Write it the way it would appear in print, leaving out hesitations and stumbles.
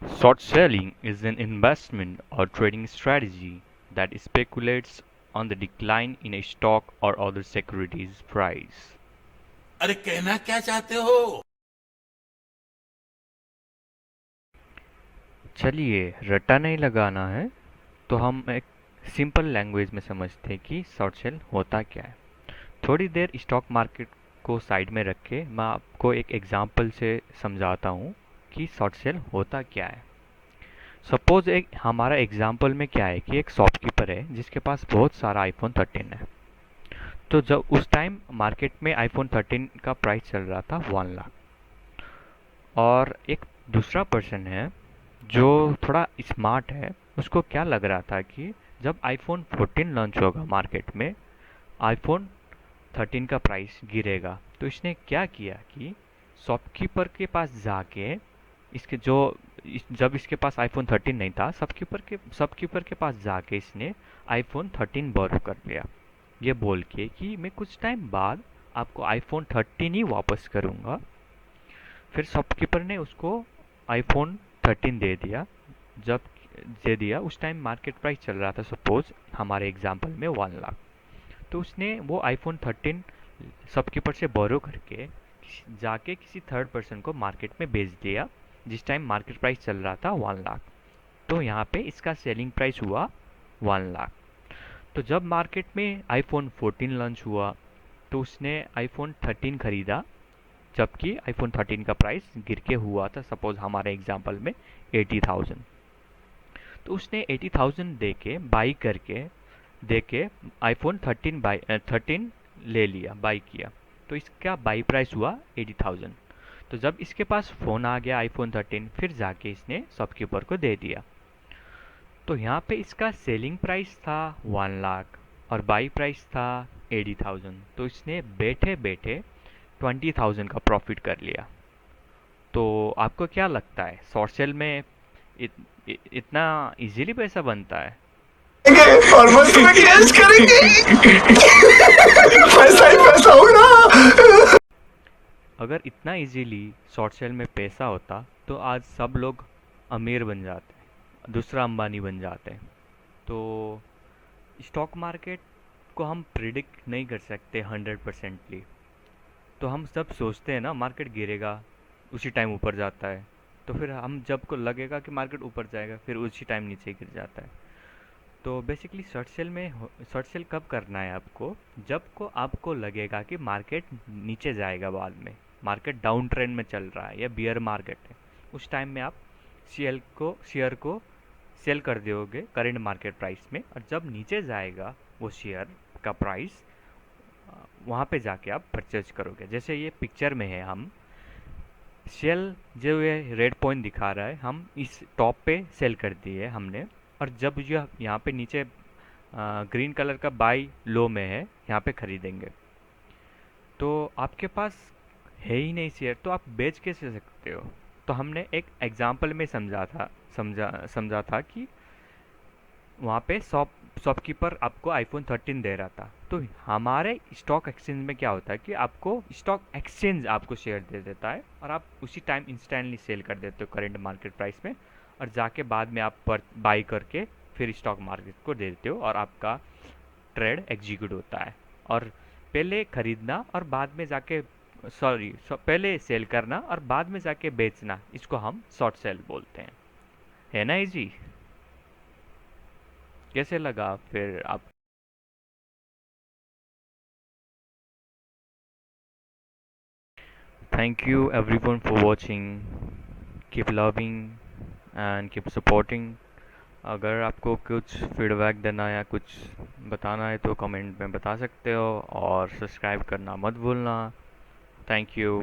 Short selling is an investment or trading strategy that speculates on the decline in a stock or other securities price. अरे कहना क्या चाहते हो? चलिए, रट्टा नहीं लगाना है, तो हम एक सिंपल लैंग्वेज में समझते हैं कि शॉर्ट सेल होता क्या है। थोड़ी देर स्टॉक मार्केट को साइड में रख के मैं आपको एक एग्जांपल से समझाता हूँ कि शॉर्ट सेल होता क्या है। सपोज एक हमारा एग्जांपल में क्या है कि एक शॉपकीपर है जिसके पास बहुत सारा आईफोन 13 है। तो जब उस टाइम मार्केट में आईफोन 13 का प्राइस चल रहा था 1 लाख। और एक दूसरा पर्सन है जो थोड़ा स्मार्ट है, उसको क्या लग रहा था कि जब आईफोन 14 लॉन्च होगा मार्केट में, आईफोन 13 का प्राइस गिरेगा। तो इसने क्या किया कि शॉपकीपर के पास जाके इसके जो जब इसके पास आईफोन 13 नहीं था, शॉपकीपर के पास जाके इसने आईफोन 13 बोरो कर लिया, ये बोल के कि मैं कुछ टाइम बाद आपको आईफोन 13 ही वापस करूंगा। फिर शॉपकीपर ने उसको आईफोन 13 दे दिया। जब दे दिया उस टाइम मार्केट प्राइस चल रहा था सपोज हमारे एग्जांपल में 1 लाख। तो उसने वो आईफोन 13 शॉपकीपर से बोरो करके जाके किसी थर्ड पर्सन को मार्केट में बेच दिया, जिस टाइम मार्केट प्राइस चल रहा था 1 लाख। तो यहाँ पे इसका सेलिंग प्राइस हुआ 1 लाख। तो जब मार्केट में आईफोन 14 लॉन्च हुआ तो उसने आईफोन 13 खरीदा, जबकि आईफोन 13 का प्राइस गिर के हुआ था सपोज हमारे एग्जांपल में 80,000। तो उसने 80,000 दे के बाई करके दे के आईफोन 13 ले लिया, बाई किया। तो इसका बाई प्राइस हुआ 80,000। तो जब इसके पास फ़ोन आ गया आईफोन 13, फिर जाके इसने शॉपकीपर को दे दिया। तो यहाँ पे इसका सेलिंग प्राइस था 1 लाख और बाई प्राइस था 80,000। तो इसने बैठे बैठे 20,000 का प्रॉफिट कर लिया। तो आपको क्या लगता है शॉर्ट सेल में इतना इजीली पैसा बनता है? और बस में कैश करेंगे। पैसा ही पैसा होगा। अगर इतना इजीली शॉर्ट सेल में पैसा होता तो आज सब लोग अमीर बन जाते, दूसरा अंबानी बन जाते। तो स्टॉक मार्केट को हम प्रिडिक्ट नहीं कर सकते 100%ली। तो हम सब सोचते हैं ना मार्केट गिरेगा, उसी टाइम ऊपर जाता है। तो फिर हम जब को लगेगा कि मार्केट ऊपर जाएगा, फिर उसी टाइम नीचे गिर जाता है। तो बेसिकली शॉर्ट सेल कब करना है आपको? जब को आपको लगेगा कि मार्केट नीचे जाएगा, बाद में मार्केट डाउन ट्रेंड में चल रहा है या बियर मार्केट है, उस टाइम में आप शेयर को सेल कर दोगे करेंट मार्केट प्राइस में। और जब नीचे जाएगा वो शेयर का प्राइस, वहाँ पे जाके आप परचेज करोगे। जैसे ये पिक्चर में है, हम सेल जो ये रेड पॉइंट दिखा रहा है, हम इस टॉप पे सेल कर दिए हमने। और जब यह यहाँ पे नीचे ग्रीन कलर का बाई लो में है, यहाँ पे खरीदेंगे। तो आपके पास है ही नहीं शेयर, तो आप बेच कैसे सकते हो? तो हमने एक एग्जांपल में समझा था कि वहाँ पे शॉपकीपर आपको आईफोन 13 दे रहा था। तो हमारे स्टॉक एक्सचेंज में क्या होता है कि आपको स्टॉक एक्सचेंज आपको शेयर दे देता है और आप उसी टाइम इंस्टेंटली सेल कर देते हो करेंट मार्केट प्राइस में। और जाके बाद में आप पर बाई करके फिर स्टॉक मार्केट को दे देते हो और आपका ट्रेड एग्जीक्यूट होता है। और पहले खरीदना और बाद में जाके पहले सेल करना और बाद में जाके बेचना, इसको हम शॉर्ट सेल बोलते हैं। है ना इजी? कैसे लगा फिर आप? Thank you everyone for watching. Keep loving and keep supporting. अगर आपको कुछ फीडबैक देना या कुछ बताना है तो कमेंट में बता सकते हो, और सब्सक्राइब करना मत भूलना। Thank you.